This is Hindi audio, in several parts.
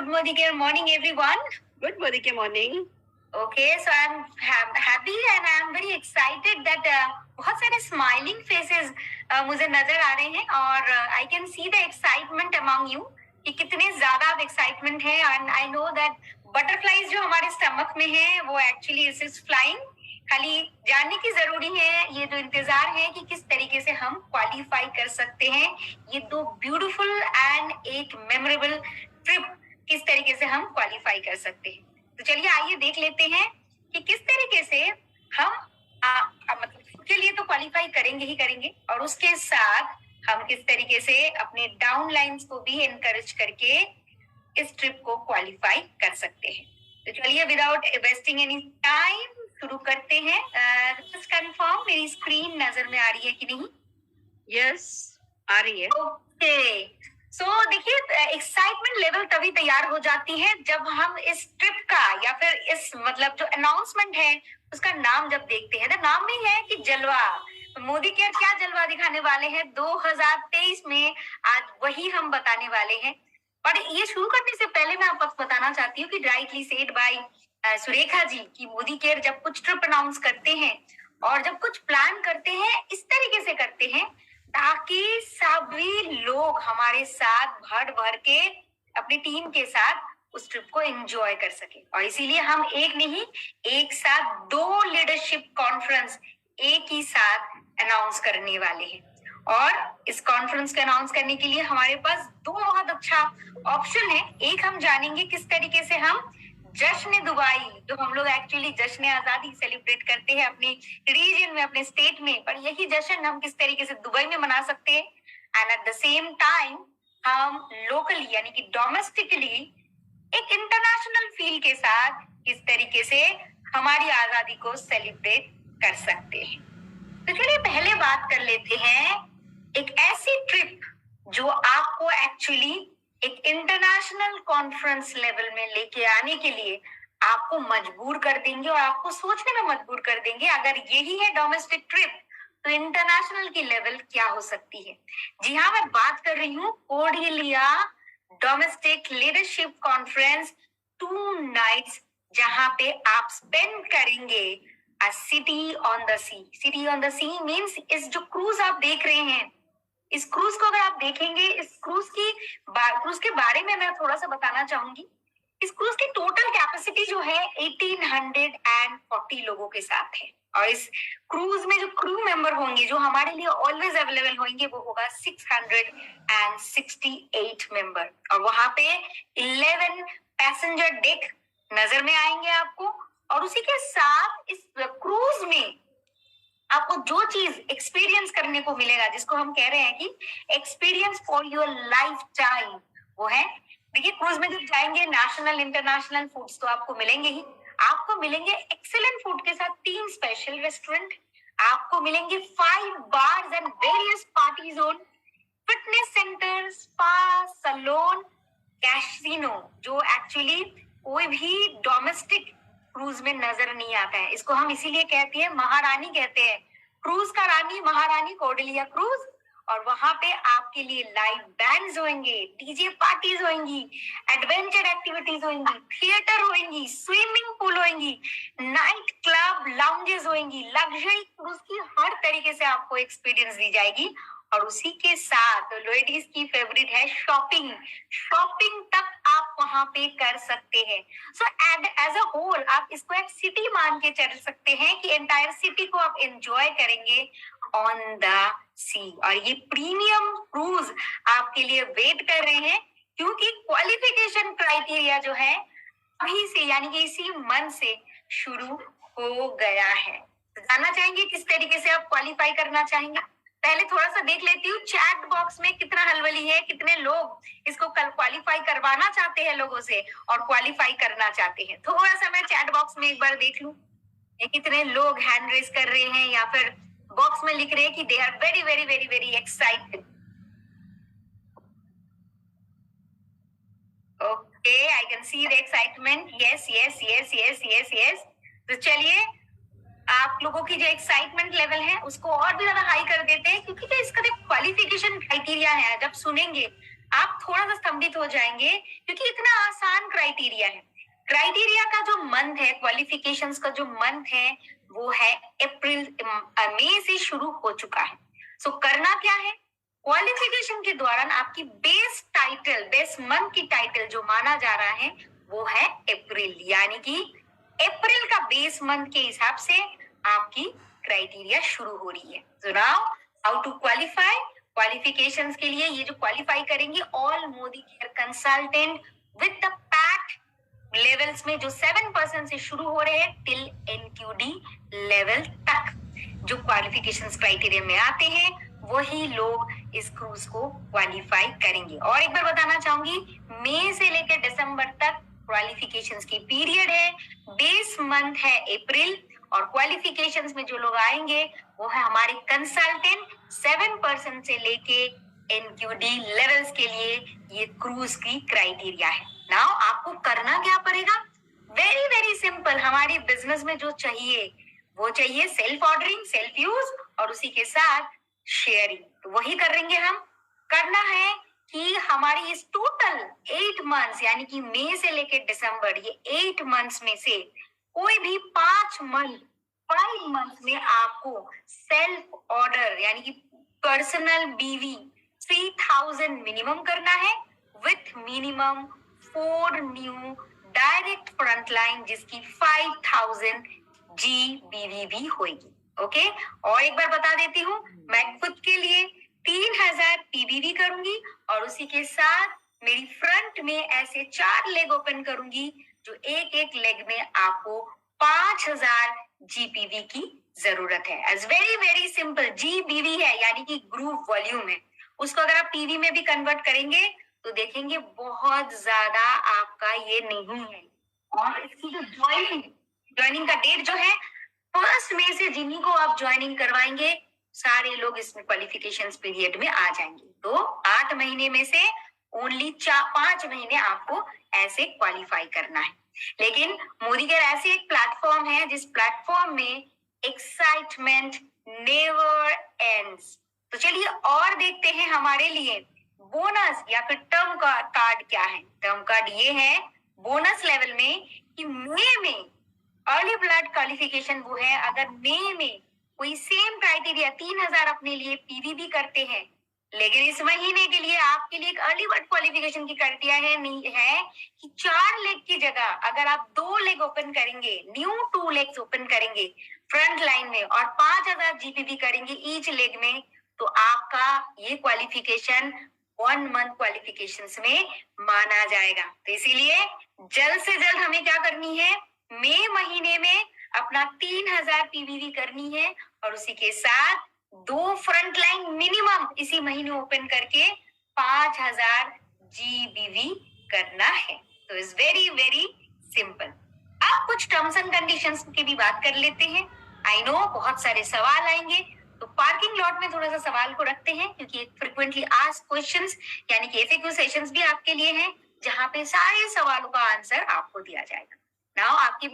Good morning, everyone. Good morning. Okay, so I'm happy and I'm very excited that बहुत सारे smiling faces मुझे नजर आ रहे हैं और I can see the excitement among you कि कितने ज्यादा आप excitement है and I know that butterflies जो हमारे stomach में है वो actually is flying. खाली जानने की जरूरी है, ये जो इंतजार है कि किस तरीके से हम क्वालिफाई कर सकते हैं ये दो ब्यूटीफुल एंड एक मेमोरेबल ट्रिप किस तरीके से हम क्वालिफाई कर सकते हैं. तो चलिए आइए देख लेते हैं कि किस तरीके से हम मतलब के लिए तो क्वालिफाई करेंगे ही करेंगे और उसके साथ हम किस तरीके से अपने डाउन लाइन्स को भी एनकरेज करके इस ट्रिप को क्वालिफाई कर सकते हैं. तो चलिए विदाउट वेस्टिंग एनी टाइम शुरू करते हैं. जस्ट कंफर्म मेरी स्क्रीन नजर में आ रही है कि नहीं? यस, आ रही है. ओके, सो देखिए एक्साइटमेंट लेवल तभी तैयार हो जाती है जब हम इस ट्रिप का या फिर इस मतलब जो अनाउंसमेंट है उसका नाम जब देखते हैं. तो नाम में है कि जलवा. मोदी केयर क्या जलवा दिखाने वाले हैं 2023 में, आज वही हम बताने वाले हैं. और ये शुरू करने से पहले मैं आपको बताना चाहती हूँ कि rightly said bye Surekha ji की मोदी केयर जब कुछ ट्रिप अनाउंस करते हैं और जब कुछ प्लान करते हैं इस तरीके से करते हैं ताकि सभी लोग हमारे साथ भर भर के अपनी टीम के साथ उस ट्रिप को एंजॉय कर सके. और इसीलिए हम एक नहीं एक साथ 2 लीडरशिप कॉन्फ्रेंस एक ही साथ अनाउंस करने वाले हैं. और इस कॉन्फ्रेंस को अनाउंस करने के लिए हमारे पास 2 बहुत अच्छा ऑप्शन है. एक हम जानेंगे किस तरीके से हम जश्न दुबई, जो हम लोग एक्चुअली जश्न आजादी सेलिब्रेट करते हैं अपने रीजन में, अपने स्टेट में, पर यही जश्न हम किस तरीके से दुबई में मना सकते हैं. And at the same time हम लोकली यानी कि डोमेस्टिकली एक इंटरनेशनल फील के साथ किस तरीके से हमारी आजादी को सेलिब्रेट कर सकते हैं. तो चलिए पहले बात कर लेते हैं एक ऐसी ट्रिप जो आपको एक्चुअली एक इंटरनेशनल कॉन्फ्रेंस लेवल में लेके आने के लिए आपको मजबूर कर देंगे और आपको सोचने में मजबूर कर देंगे. अगर यही है डोमेस्टिक ट्रिप तो इंटरनेशनल की लेवल क्या हो सकती है. जी हाँ, मैं बात कर रही हूँ Cordelia domestic leadership conference 2 nights, जहां पे आप स्पेंड करेंगे a city on the sea. City on the sea means इस जो क्रूज आप देख रहे हैं, इस क्रूज को अगर आप देखेंगे, इस क्रूज के बारे में मैं थोड़ा सा बताना चाहूंगी. इस क्रूज की टोटल कैपेसिटी जो है 1840 लोगों के साथ है. और इस क्रूज में जो क्रू मेंबर होंगे जो हमारे लिए ऑलवेज अवेलेबल होंगे वो होगा 668 मेंबर. और वहां पे 11 पैसेंजर डेक नजर में आएंगे आपको. और उसी के साथ इस क्रूज में आपको जो चीज एक्सपीरियंस करने को मिलेगा, जिसको हम कह रहे हैं कि experience for your life time, वो है देखिए क्रूज में जब जाएंगे नेशनल इंटरनेशनल फूड्स तो आपको मिलेंगे ही. आपको मिलेंगे एक्सीलेंट फूड के साथ 3 स्पेशल रेस्टोरेंट. आपको मिलेंगे 5 bars and various party zone, fitness centre, spa, salon, casino, जो एक्चुअली कोई भी डोमेस्टिक क्रूज में नजर नहीं आता है. इसको हम इसीलिए कहते हैं महारानी कहते हैं. क्रूज का रानी महारानी कोर्डेलिया क्रूज. और वहां पे आपके लिए लाइव बैंड्स होंगे, डीजे पार्टीज होंगी, एडवेंचर एक्टिविटीज होंगी, थिएटर होंगी, स्विमिंग पूल होंगी, नाइट क्लब लाउंजेस होंगी. लग्जरी क्रूज की हर तरीके से आपको एक्सपीरियंस दी जाएगी. और उसी के साथ लेडीज की फेवरेट है शॉपिंग. शॉपिंग तक आप वहां पे कर सकते हैं. सो एज अ होल आप इसको एक सिटी मान के चल सकते हैं कि एंटायर सिटी को आप एंजॉय करेंगे ऑन द सी. और ये प्रीमियम क्रूज आपके लिए वेट कर रहे हैं क्योंकि क्वालिफिकेशन क्राइटेरिया जो है अभी से यानी कि इसी मंथ से शुरू हो गया है. जानना चाहेंगे किस तरीके से आप क्वालिफाई करना चाहेंगे? पहले थोड़ा सा देख लेती हूँ चैट बॉक्स में कितना हलवली है, कितने लोग इसको कल क्वालिफाई करवाना चाहते हैं लोगों से और क्वालिफाई करना चाहते हैं. थोड़ा सा मैं चैट बॉक्स में एक बार देख लूं कितने लोग हैंड रेज कर रहे हैं या फिर बॉक्स में लिख रहे हैं कि they are very very very very excited. Okay, I can see the excitement. Yes yes yes yes yes yes. तो चलिए आप लोगों की जो एक्साइटमेंट लेवल है उसको और भी ज्यादा हाई कर देते हैं क्योंकि जो इसका क्वालिफिकेशन क्राइटेरिया है, जब सुनेंगे आप थोड़ा सा स्तंभित हो जाएंगे क्योंकि इतना आसान क्राइटेरिया है। क्राइटेरिया का जो मंथ है, क्वालिफिकेशंस का जो मंथ है वो है अप्रैल, मई से शुरू हो चुका है। सो करना क्या है, क्वालिफिकेशन के दौरान आपकी बेस टाइटल, बेस मंथ की टाइटल जो माना जा रहा है वो है अप्रैल, यानी कि अप्रैल का बेस मंथ के हिसाब से आपकी क्राइटेरिया शुरू हो रही है। So now how to qualify, qualifications के लिए ये जो क्वालिफाई करेंगे, all Modicare consultant with the pact levels में जो 7% से शुरू हो रहे हैं टिल एनक्यूडी लेवल तक जो क्वालिफिकेशंस क्राइटेरिया में आते हैं वही लोग इस क्रूज को क्वालिफाई करेंगे। और एक बार बताना चाहूंगी, मई से लेकर दिसंबर तक क्वालिफिकेशंस की पीरियड है, बेस मंथ है अप्रैल, और क्वालिफिकेशंस में जो लोग आएंगे वो है हमारे कंसल्टेंट। 7% से लेके एनक्यूडी लेवल्स के लिए ये क्रूज की क्राइटेरिया है। नाउ आपको करना क्या पड़ेगा, वेरी वेरी सिंपल। हमारी बिजनेस में जो चाहिए वो चाहिए सेल्फ ऑर्डरिंग, सेल्फ यूज और उसी के साथ शेयरिंग। तो वही करेंगे हम। करना है कि हमारी इस टोटल 8 मंथ्स यानी कि मई से लेकर दिसंबर, ये 8 मंथ्स में से कोई भी 5 मंथ में आपको सेल्फ ऑर्डर यानी कि पर्सनल बीवी 3000 मिनिमम करना है with minimum 4 new direct frontline जिसकी 5000 GBV भी होगी। ओके, और एक बार बता देती हूँ, मैं खुद के लिए 3000 PBV करूंगी और उसी के साथ मेरी फ्रंट में ऐसे 4 लेग ओपन करूंगी जो एक एक लेग में आपको 5000 GPV की जरूरत है। As very very simple, GBV है यानी कि ग्रुप वॉल्यूम है, उसको अगर आप PV में भी कन्वर्ट करेंगे तो देखेंगे बहुत ज्यादा आपका ये नहीं है। और इसकी जो ज्वाइनिंग का डेट जो है 1 मई से जिन्हीं को आप ज्वाइनिंग करवाएंगे सारे लोग इसमें क्वालिफिकेशन पीरियड में आ जाएंगे। तो 8 महीने में से ओनली 5 महीने आपको ऐसे क्वालिफाई करना है। लेकिन मोदी केयर ऐसे एक प्लेटफॉर्म है जिस प्लेटफॉर्म में एक्साइटमेंट नेवर एंड्स। तो चलिए और देखते हैं हमारे लिए बोनस या फिर टर्म कार्ड क्या है। टर्म कार्ड ये है बोनस लेवल में कि मई में अर्ली ब्लड क्वालिफिकेशन वो है, अगर मई में कोई सेम क्राइटेरिया 3000 अपने लिए PVV करते हैं, लेकिन इस महीने के लिए आपके लिए एक अर्ली बर्ड क्वालिफिकेशन की क्राइटेरिया है नहीं है कि 4 लेग की जगह अगर आप 2 लेग ओपन करेंगे, न्यू 2 लेग्स ओपन करेंगे फ्रंट लाइन में और 5000 GPV करेंगे ईच लेग में, तो आपका ये क्वालिफिकेशन 1 मंथ क्वालिफिकेशन में माना जाएगा। तो इसीलिए जल्द से जल्द हमें क्या करनी है, मई महीने में अपना 3000 PVV करनी है और उसी के साथ 2 फ्रंट लाइन मिनिमम इसी महीने ओपन करके 5000 GBV करना है। तो इट्स वेरी वेरी सिंपल। अब कुछ टर्म्स एंड कंडीशंस की भी बात कर लेते हैं। आई नो बहुत सारे सवाल आएंगे, तो पार्किंग लॉट में थोड़ा सा सवाल को रखते हैं क्योंकि फ्रीक्वेंटली आस्क्ड क्वेश्चंस यानी कि FAQ सेशंस भी आपके लिए हैं जहां पे सारे सवालों का आंसर आपको दिया जाएगा। नाउ आपके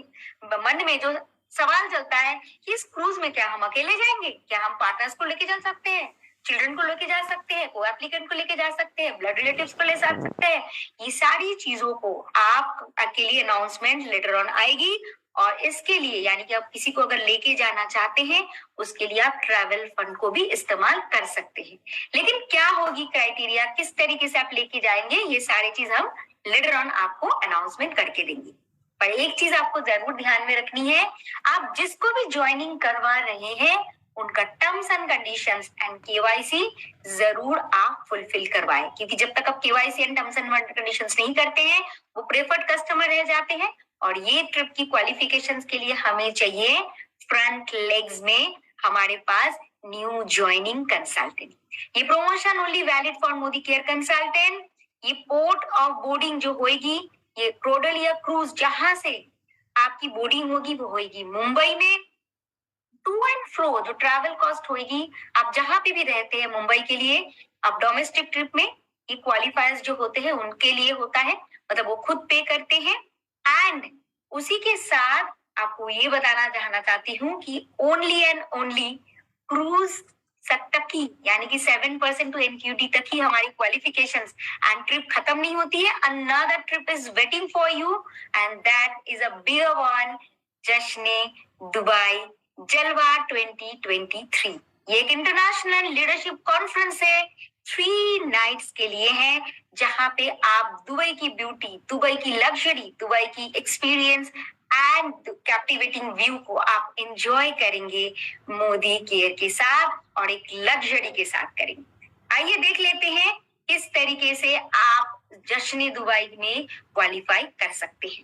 मन में जो सवाल चलता है कि इस क्रूज में क्या हम अकेले जाएंगे, क्या हम पार्टनर्स को लेके जा सकते हैं, चिल्ड्रन को लेके जा सकते हैं, को एप्लीकेंट को लेके जा सकते हैं, ब्लड रिलेटिव्स को ले जा सकते हैं, ये सारी चीजों को आप के लिए अनाउंसमेंट लेटर ऑन आएगी। और इसके लिए यानी कि आप किसी को अगर लेके जाना चाहते हैं उसके लिए आप ट्रैवल फंड को भी इस्तेमाल कर सकते हैं। लेकिन क्या होगी क्राइटेरिया, किस तरीके से आप लेके जाएंगे, ये सारी चीज हम लेटर ऑन आपको अनाउंसमेंट करके देंगे। पर एक चीज आपको जरूर ध्यान में रखनी है, आप जिसको भी ज्वाइनिंग करवा रहे हैं उनका terms and conditions and KYC जरूर आप फुलफिल करवाएं, क्योंकि जब तक आप KYC and terms and conditions नहीं करते हैं वो प्रेफर्ड कस्टमर रह जाते हैं। और ये ट्रिप की क्वालिफिकेशंस के लिए हमें चाहिए फ्रंट लेग्स में हमारे पास न्यू ज्वाइनिंग कंसल्टेंट। ये promotion only valid for Modi care consultant. ये पोर्ट ऑफ बोर्डिंग जो होगी, ये क्रोडल या क्रूज जहां से आपकी बोर्डिंग होगी वो होगी मुंबई में। टू एंड फ्रो जो ट्रैवल कॉस्ट होगी, आप जहां पे भी रहते हैं मुंबई के लिए, आप डोमेस्टिक ट्रिप में ये क्वालिफायर्स जो होते हैं उनके लिए होता है, मतलब वो खुद पे करते हैं। एंड उसी के साथ आपको ये बताना चाहना चाहती हूँ कि ओनली एंड ओनली क्रूज तक ही, यानी कि 7% टू NQT तक ही हमारी क्वालिफिकेशंस एंड ट्रिप खत्म नहीं होती है. Another trip is waiting for you and that is a big one, जश्न दुबई जलवा 2023. ये एक इंटरनेशनल लीडरशिप कॉन्फ्रेंस है, 3 नाइट्स के लिए है, जहां पे आप दुबई की ब्यूटी, दुबई की लग्जरी, दुबई की एक्सपीरियंस एंड कैप्टिवेटिंग व्यू को आप एंजॉय करेंगे मोदी केयर के साथ और एक लग्जरी के साथ करेंगे. आइए देख लेते हैं किस तरीके से आप जश्न दुबई में क्वालिफाई कर सकते हैं.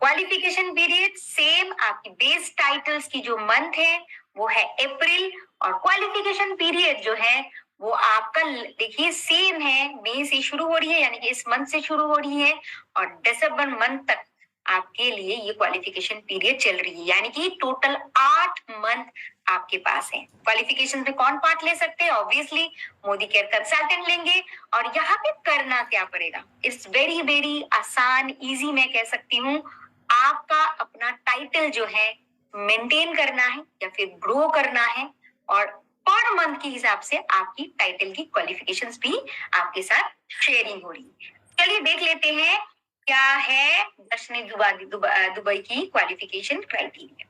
क्वालिफिकेशन पीरियड सेम, आपकी बेस टाइटल्स की जो मंथ है वो है अप्रैल, और क्वालिफिकेशन पीरियड जो है वो आपका देखिए सेम है, मई से शुरू हो रही है, यानी कि इस मंथ से शुरू हो रही है और दिसंबर मंथ तक आपके लिए ये क्वालिफिकेशन पीरियड चल रही है, यानी कि टोटल 8 मंथ आपके पास है. क्वालिफिकेशन में कौन पार्ट ले सकते हैं? ऑब्वियसली मोदी केयर कंसल्टेंट लेंगे. और यहाँ पे करना क्या पड़ेगा? इट्स वेरी वेरी आसान, इजी मैं कह सकती हूँ. आपका अपना टाइटल जो है मेंटेन करना है या फिर ग्रो करना है, और पर मंथ के हिसाब से आपकी टाइटल की क्वालिफिकेशंस भी आपके साथ शेयरिंग हो रही है. चलिए देख लेते हैं क्या है जश्न दुबई की क्वालिफिकेशन क्राइटेरिया.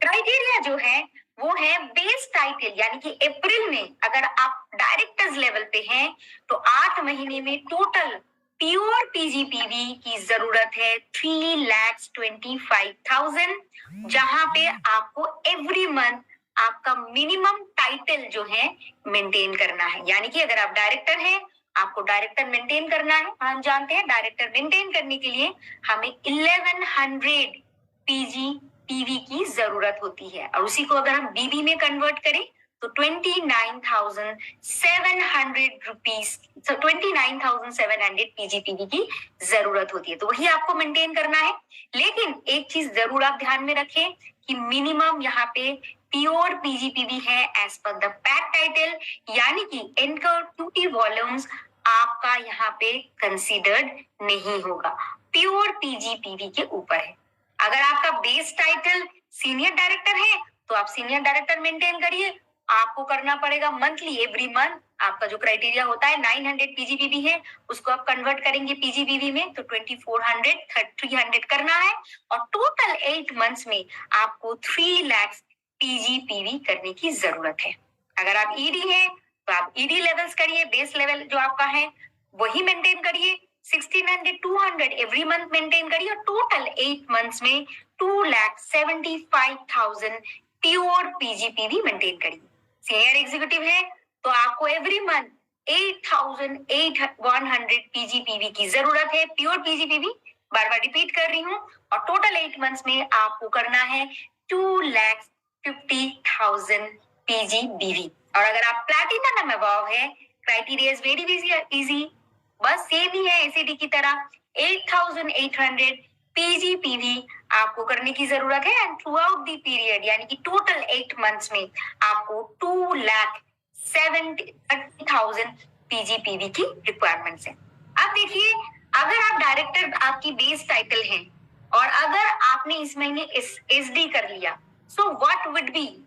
क्राइटेरिया जो है वो है बेस टाइटल, यानी कि अप्रैल में अगर आप डायरेक्टर्स लेवल पे हैं तो 8 महीने में टोटल प्योर पीजीपीवी की जरूरत है 3,25,000, जहां पे आपको एवरी मंथ आपका मिनिमम टाइटल जो है मेंटेन करना है. यानी कि अगर आप डायरेक्टर हैं, आपको डायरेक्टर मेंटेन करना है. हम जानते हैं डायरेक्टर मेंटेन करने के लिए हमें 1100 पीजी की जरूरत होती है, और उसी को अगर हम बीबी में कन्वर्ट करें तो 29,700 रुपीज, 29,700 पीजीपीवी की जरूरत होती है. तो वही आपको मेंटेन करना है. लेकिन एक चीज जरूर आप ध्यान में रखें कि मिनिमम यहाँ पे प्योर पीजीपीवी है as per the pack title, यानी कि NQT वॉल्यूम्स आपका यहाँ पे कंसीडर्ड नहीं होगा, प्योर पीजीपीवी के ऊपर है. अगर आपका बेस टाइटल सीनियर डायरेक्टर है तो आप सीनियर डायरेक्टर मेंटेन करिए. आपको करना पड़ेगा मंथली, एवरी मंथ आपका जो क्राइटेरिया होता है 900 पीजीपीवी है, उसको आप कन्वर्ट करेंगे पीजीपीवी में तो 2400 300 करना है, और टोटल 8 मंथ्स में आपको 3 लाख पीजीपीवी करने की जरूरत है. अगर आप ईडी है तो आप ईडी लेवल्स करिए, बेस लेवल जो आपका है वही मेंटेन करिए, 1600 200 एवरी मंथ मेंटेन करिए, और टोटल 8 मंथ्स में 2,75,000 प्योर पीजीपीवी मेंटेन करिए. सीनियर एग्जीक्यूटिव है तो आपको एवरी मंथ 8,100 पीजीपीवी की जरूरत है, प्योर पीजीपीवी. बार बार रिपीट कर रही हूँ. और टोटल 8 मंथ्स में आपको करना है 2,50,000 पीजीबीवी. और अगर आप प्लैटिनम अबव है, क्राइटेरिया इज वेरी इजी, बस सेम ही है एसीडी की तरह, 8,800 पीजीपीवी आपको करने की जरूरत है. And through out the period, यानी कि टोटल 8 मंथ्स में आपको 2,70,000 पीजीपीवी की रिक्वायरमेंट्स है. अब देखिए, अगर आप डायरेक्टर आपकी बेस टाइटल है और अगर आपने इस महीने एसडी कर लिया, so what would be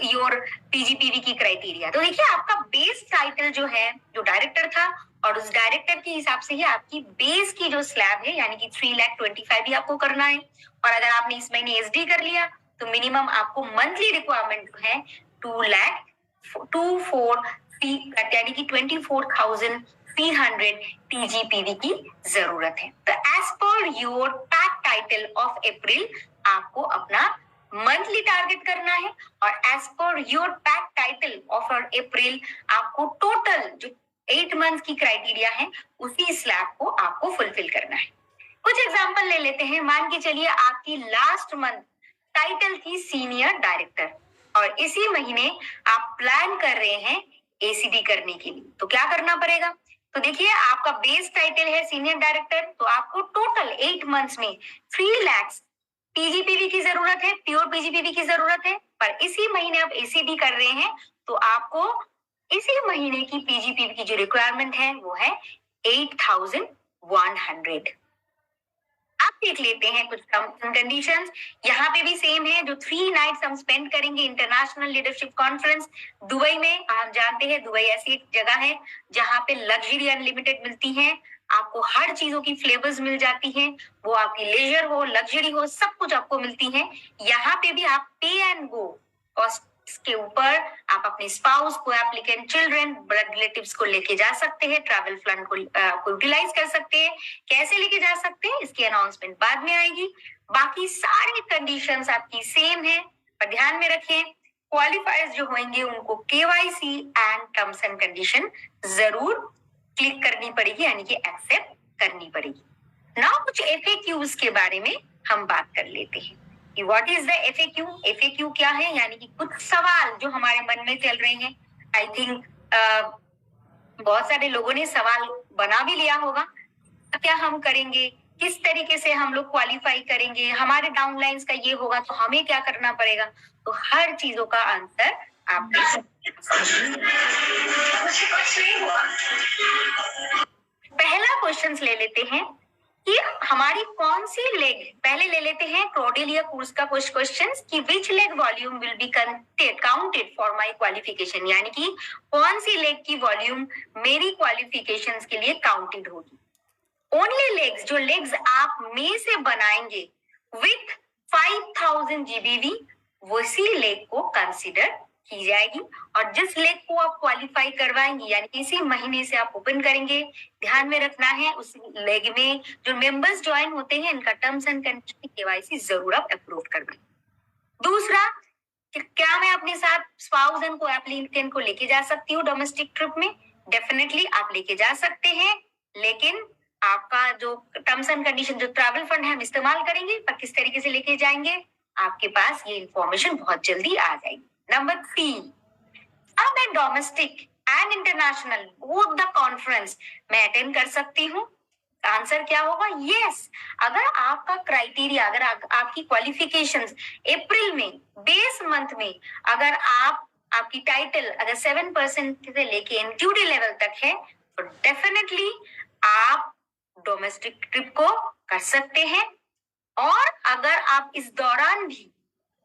your PGPV की क्राइटेरिया. तो देखिए, आपका बेस टाइटल जो है, जो डायरेक्टर था, और उस डायरेक्टर के हिसाब से ही आपकी बेस की जो स्लैब है, यानी कि 3,25,000 भी आपको करना है. और अगर आपने इस महीने एसडी कर लिया तो मिनिमम आपको मंथली रिक्वायरमेंट जो है 2,24,000 यानी कि 24,300 पीजीपीवी की जरूरत है. तो as per your pack title of April आपको अपना मंथली टारगेट करना है, और as per your pack title of April आपको टोटल जो 8 मंथ की क्राइटेरिया है उसी स्लैब को आपको फुलफिल करना है. कुछ एग्जांपल ले लेते हैं. मान के चलिए आपकी लास्ट मंथ टाइटल थी सीनियर डायरेक्टर, और इसी महीने आप प्लान कर रहे हैं एसीडी करने के लिए, तो क्या करना पड़ेगा? तो देखिए, आपका बेस टाइटल है सीनियर डायरेक्टर, तो आपको टोटल 8 मंथ्स में 3 लाख पीजीपीवी की जरूरत है, प्योर पीजीपीवी की जरूरत है. पर इसी महीने आप एसीडी कर रहे हैं तो आपको इसी महीने की पीजीपीवी की जो रिक्वायरमेंट है वो है 8,100. आपकी देख लेते हैं कुछ टर्म्स एंड कंडीशंस। यहाँ पे भी सेम है, जो 3 नाइट्स हम स्पेंड करेंगे इंटरनेशनल लीडरशिप कॉन्फ्रेंस दुबई में। आप जानते हैं दुबई ऐसी एक जगह है जहाँ पे लग्जरी अनलिमिटेड मिलती है, आपको हर चीजों की फ्लेवर्स मिल जाती हैं, वो आपकी लेजर हो लग्जरी हो सब कुछ आपको मिलती है। यहाँ पे भी आप पे एंड गो कॉस्ट के ऊपर आप अपने स्पाउस को, एप्लीकेंट चिल्ड्रन, ब्लड रिलेटिव्स को लेके जा सकते हैं, ट्रैवल फंड को यूटिलाइज कर सकते हैं। कैसे लेके जा सकते हैं इसकी अनाउंसमेंट बाद में आएगी। बाकी सारी कंडीशंस आपकी सेम है, पर ध्यान में रखें क्वालिफायर्स जो होंगे उनको KYC and terms and condition जरूर क्लिक करनी पड़ेगी, यानी कि एक्सेप्ट करनी पड़ेगी। नाउ कुछ एफएक्यूज के बारे में हम बात कर लेते हैं कि what is the FAQ. FAQ क्या है, यानी कि कुछ सवाल जो हमारे मन में चल रहे हैं। आई थिंक बहुत सारे लोगों ने सवाल बना भी लिया होगा, क्या हम करेंगे, किस तरीके से हम लोग क्वालिफाई करेंगे, हमारे डाउनलाइंस का ये होगा तो हमें क्या करना पड़ेगा। तो हर चीजों का आंसर आप पहला क्वेश्चन ले लेते हैं कि हमारी कौन सी लेग, पहले ले लेते हैं कॉर्डेलिया कोर्स का कुछ क्वेश्चंस कि which leg volume will be counted for my qualification, यानी कि कौन सी लेग की वॉल्यूम मेरी क्वालिफिकेशंस के लिए काउंटेड होगी। ओनली लेग्स, जो लेग्स आप में से बनाएंगे विथ 5000 GBV, वैसी लेग को कंसिडर की जाएगी। और जिस लेग को आप क्वालिफाई करवाएंगे, यानी इसी महीने से आप ओपन करेंगे, ध्यान में रखना है उस लेग में जो मेंबर्स ज्वाइन होते हैं इनका टर्म्स एंड कंडीशन केवाईसी जरूर आप अप्रूव करवाएं। दूसरा, क्या मैं अपने साथ स्पाउस एंड को-एप्लीकेंट को लेके जा सकती हूँ डोमेस्टिक ट्रिप में? डेफिनेटली आप लेके जा सकते हैं, लेकिन आपका जो टर्म्स एंड कंडीशन जो ट्रैवल फंड है हम इस्तेमाल करेंगे, पर किस तरीके से लेके जाएंगे आपके पास ये इंफॉर्मेशन बहुत जल्दी आ जाएगी। नंबर 3, अब मैं domestic and international both the conference मैं अटेंड कर सकती हूँ। आंसर क्या होगा? यस। अगर आपका क्राइटेरिया, अगर आपकी क्वालिफिकेशंस अप्रैल में बेस मंथ में अगर आपकी टाइटल अगर 7% से लेके एनक्यूडी लेवल तक है तो डेफिनेटली आप डोमेस्टिक ट्रिप को कर सकते हैं। और अगर आप इस दौरान भी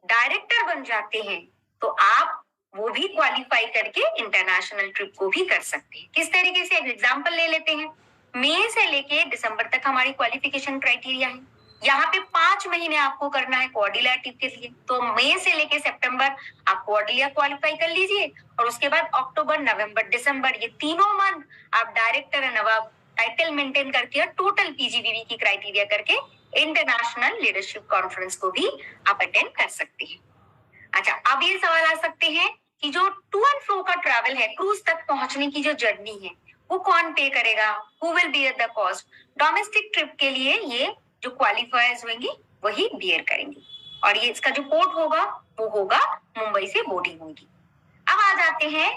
डायरेक्टर बन जाते हैं तो आप वो भी क्वालिफाई करके इंटरनेशनल ट्रिप को भी कर सकते हैं। किस तरीके से, एक एग्जांपल ले लेते हैं। मई से लेके दिसंबर तक हमारी क्वालिफिकेशन क्राइटेरिया है। यहाँ पे 5 महीने आपको करना है कोऑर्डिलिया ट्रिप के लिए, तो मई से लेके सितंबर आप कोऑर्डिलिया क्वालिफाई कर लीजिए, और उसके बाद अक्टूबर, नवंबर, दिसंबर ये तीनों मंथ आप director and Nawab title maintain करके और टोटल पीजीवीवी की क्राइटेरिया करके इंटरनेशनल लीडरशिप कॉन्फ्रेंस को भी आप अटेंड कर सकते हैं। अच्छा, अब ये सवाल आ सकते हैं कि जो टू एंड फ्रो का ट्रैवल है, क्रूज तक पहुंचने की जो जर्नी है, वो कौन पे करेगा? Who will bear the cost? Domestic trip के लिए ये जो क्वालिफायर्स होंगे वही बियर करेंगे, और ये इसका जो पोर्ट होगा वो होगा मुंबई से बोर्डिंग होगी। अब आ जाते हैं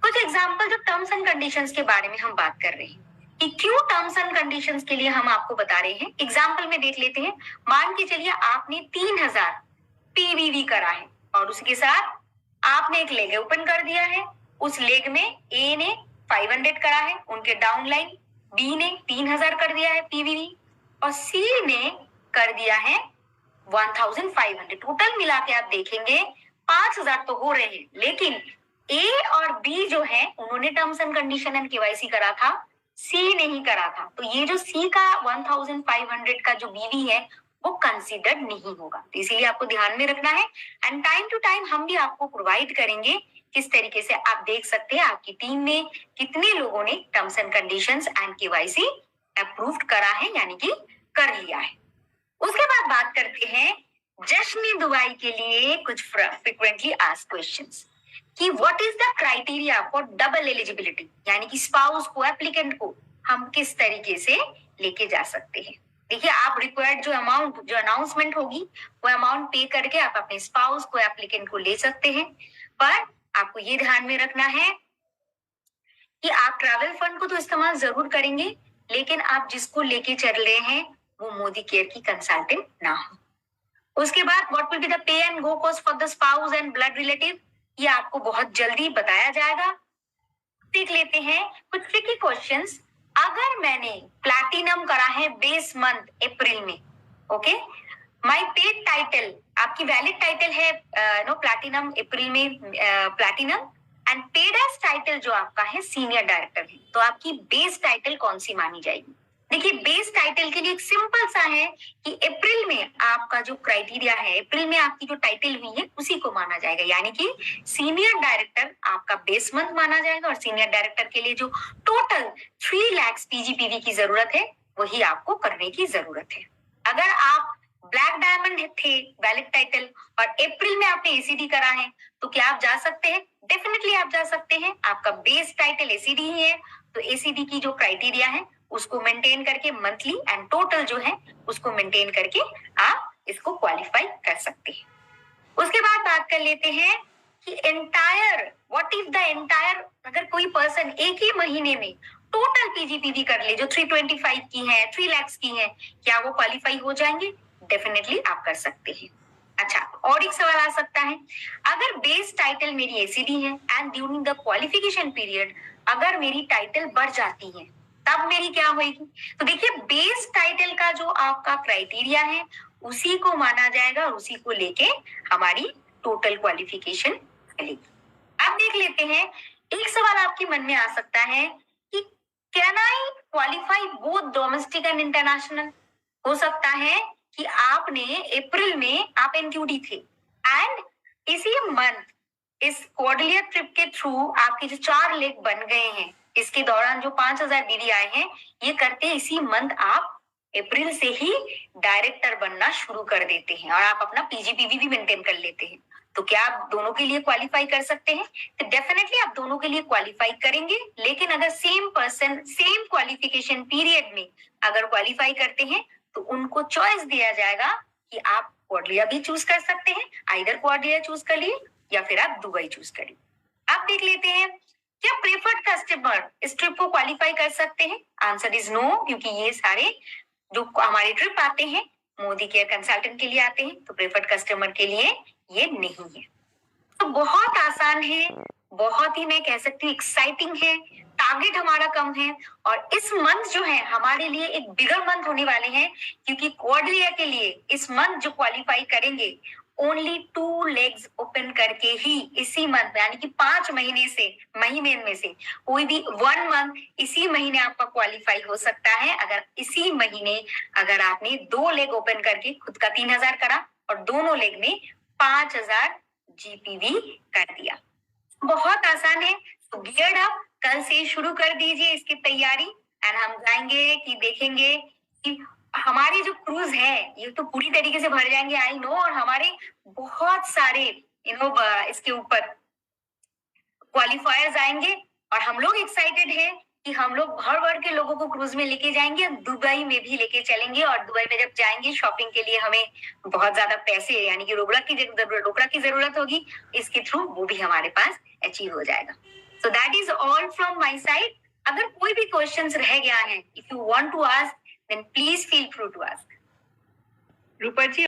कुछ एग्जाम्पल जो टर्म्स एंड कंडीशंस के बारे में हम बात कर रहे हैं कि क्यों टर्म्स एंड कंडीशंस के लिए हम आपको बता रहे हैं। एग्जाम्पल में देख लेते हैं। मान के चलिए आपने 3000 पीवीवी करा है और उसके साथ आपने एक लेग ओपन कर दिया है। उस लेग में ए ने 500 करा है, उनके डाउनलाइन बी ने 3000 कर दिया है पीवीवी, और सी ने कर दिया है 1500। टोटल मिला के आप देखेंगे 5000 तो हो रहे हैं, लेकिन ए और बी जो है उन्होंने terms and condition and KYC करा था, सी नहीं करा था। तो ये जो सी का 1500 का जो बीवी है वो कंसीडर्ड नहीं होगा, तो इसीलिए आपको ध्यान में रखना है। एंड टाइम टू टाइम हम भी आपको प्रोवाइड करेंगे किस तरीके से आप देख सकते हैं आपकी टीम में कितने लोगों ने terms and conditions and KYC approved करा है, यानी कि कर लिया है। उसके बाद बात करते हैं जश्न दुबई के लिए कुछ फ्रीक्वेंटली आस्क्ड क्वेश्चंस कि what is the criteria for double eligibility, यानी कि स्पाउस को, एप्लीकेंट को हम किस तरीके से लेके जा सकते हैं। देखिए, आप रिक्वायर्ड जो अमाउंट, जो अनाउंसमेंट होगी वो अमाउंट पे करके आप अपने स्पाउस को, एप्लीकेंट को ले सकते हैं, पर आपको ये ध्यान में रखना है कि आप ट्रैवल फंड को तो इस्तेमाल जरूर करेंगे, लेकिन आप जिसको लेके चल रहे हैं वो मोदी केयर की कंसल्टेंट ना हो। उसके बाद what will be the pay and go cost for the spouse and blood relative, ये आपको बहुत जल्दी बताया जाएगा। देख लेते हैं कुछ ट्रिकी क्वेश्चंस। अगर मैंने प्लैटिनम करा है बेस मंथ अप्रैल में, ओके। माई पेड टाइटल, आपकी वैलिड टाइटल है प्लैटिनम, अप्रैल में platinum, and paid as title जो आपका है सीनियर डायरेक्टर है। तो आपकी बेस टाइटल कौन सी मानी जाएगी? देखिए, बेस टाइटल के लिए एक सिंपल सा है कि अप्रैल में आपका जो क्राइटेरिया है, अप्रैल में आपकी जो टाइटल हुई है उसी को माना जाएगा, यानी कि सीनियर डायरेक्टर आपका बेस मंथ माना जाएगा और सीनियर डायरेक्टर के लिए जो टोटल 3 लाख पीजीपीवी की जरूरत है वही आपको करने की जरूरत है। अगर आप ब्लैक डायमंड थे वैलिड टाइटल और अप्रैल में आपने एसीडी करा है तो क्या आप जा सकते हैं? डेफिनेटली आप जा सकते हैं। आपका बेस टाइटल एसीडी ही है तो एसीडी की जो क्राइटेरिया है उसको मेंटेन करके मंथली एंड टोटल जो है उसको मेंटेन करके आप इसको क्वालिफाई कर सकते हैं। उसके बाद बात कर लेते हैं कि entire, what if the entire, अगर कोई पर्सन एक ही महीने में टोटल पीजीपीवी कर ले जो 325 की है, 3 लाख की है, क्या वो क्वालिफाई हो जाएंगे? डेफिनेटली आप कर सकते हैं। अच्छा, और एक सवाल आ सकता है, अगर बेस टाइटल मेरी एसीडी है and during the qualification period अगर मेरी टाइटल बढ़ जाती है तब मेरी क्या होगी? तो देखिए, बेस टाइटल का जो आपका क्राइटेरिया है उसी को माना जाएगा और उसी को लेके हमारी टोटल क्वालिफिकेशन चलेगी। अब देख लेते हैं, एक सवाल आपके मन में आ सकता है कि can I qualify both domestic and international? हो सकता है कि आपने अप्रैल में आप एनक्यूडी थे एंड इसी मंथ इस क्वाड्रिलियर ट्रिप के थ्रू आपके जो 4 लेग बन गए हैं, इसके दौरान जो 5000 बीवी आए हैं, ये करते इसी मंथ आप अप्रैल से ही डायरेक्टर बनना शुरू कर देते हैं और आप अपना पीजीपीवी भी मेंटेन कर लेते हैं। तो क्या आप दोनों के लिए क्वालिफाई कर सकते हैं? तो डेफिनेटली आप दोनों के लिए क्वालिफाई करेंगे, लेकिन अगर same person same qualification period में अगर क्वालिफाई करते हैं तो उनको चॉइस दिया जाएगा कि आप क्वाड्रिया भी चूज कर सकते हैं, आइदर क्वाड्रिया चूज कर लिए या फिर आप दुबई चूज करिए। आप देख लेते हैं, क्या प्रेफर्ड कस्टमर इस ट्रिप को क्वालिफाई कर सकते हैं? आंसर इज नो, क्योंकि ये सारे जो हमारे ट्रिप आते हैं मोदी केयर कंसल्टेंट के लिए आते हैं, तो प्रेफर्ड कस्टमर के लिए ये नहीं है। तो बहुत आसान है, बहुत ही मैं कह सकती हूँ एक्साइटिंग है, टारगेट हमारा कम है और इस मंथ जो है हमारे लिए एक बिगर मंथ होने वाले हैं, क्योंकि क्वाड्रिलिया के लिए इस मंथ जो क्वालिफाई करेंगे ओनली 2 लेग्स ओपन करके ही इसी मंथ, यानी कि 5 महीने में से कोई भी 1 मंथ इसी महीने आपका क्वालिफाई हो सकता है। अगर इसी महीने अगर आपने 2 लेग ओपन करके खुद का 3000 करा और दोनों लेग में 5000 जीपीवी कर दिया। बहुत आसान है, तो गियर्ड अप, कल से शुरू कर दीजिए इसकी तैयारी एंड हम जाएंगे कि देखेंगे कि हमारी जो क्रूज है ये तो पूरी तरीके से भर जाएंगे, आई नो, और हमारे बहुत सारे इसके ऊपर क्वालिफायर्स आएंगे और हम लोग एक्साइटेड हैं कि हम लोग भर भर के लोगों को क्रूज में लेके जाएंगे, दुबई में भी लेके चलेंगे और दुबई में जब जाएंगे शॉपिंग के लिए हमें बहुत ज्यादा पैसे यानी कि रोकड़ा की जरूरत होगी, इसके थ्रू वो भी हमारे पास अचीव हो जाएगा। So that is all from my side. अगर कोई भी क्वेश्चंस रह गया है, if you want to ask then please feel free to ask. Rupa ji,